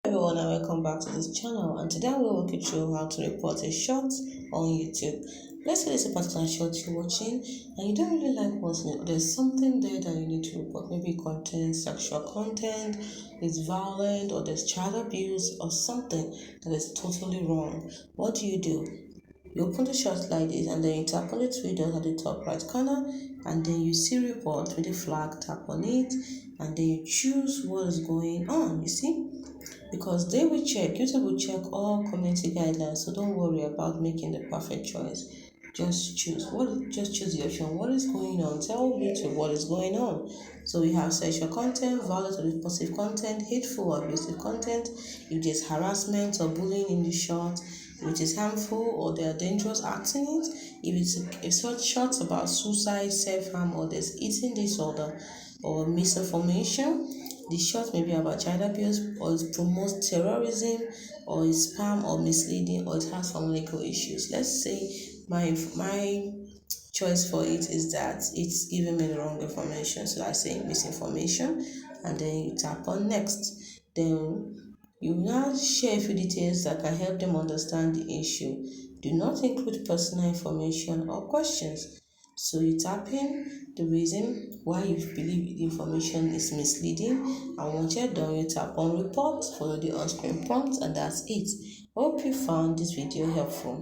Everyone and welcome back to this channel, and today we'll walk you through how to report a short on YouTube. Let's say there's a particular short you're watching and you don't really like what's in it. There's something there that you need to report. Maybe content, sexual content, is violent, or there's child abuse or something that is totally wrong. What do? You open the short like this and then you tap on the three dots at the top right corner, and then you see report with the flag, tap on it, and then you choose what is going on, you see? Because they will check, YouTube will check all community guidelines, so don't worry about making the perfect choice. Just choose the option. What is going on? Tell YouTube what is going on. So we have sexual content, violent or repulsive content, hateful or abusive content, if there's harassment or bullying in the short, if it is harmful or there are dangerous acts in it, if it's a short about suicide, self-harm, or there's eating disorder or misinformation. The short may be about child abuse, or it promotes terrorism, or it's spam or misleading, or it has some legal issues. Let's say my choice for it is that it's giving me the wrong information. So I say misinformation, and then you tap on next. Then you now share a few details that can help them understand the issue. Do not include personal information or questions. So you tap in the reason why you believe the information is misleading, and once you're done, you tap on report, follow the on-screen prompts, and that's it. Hope you found this video helpful.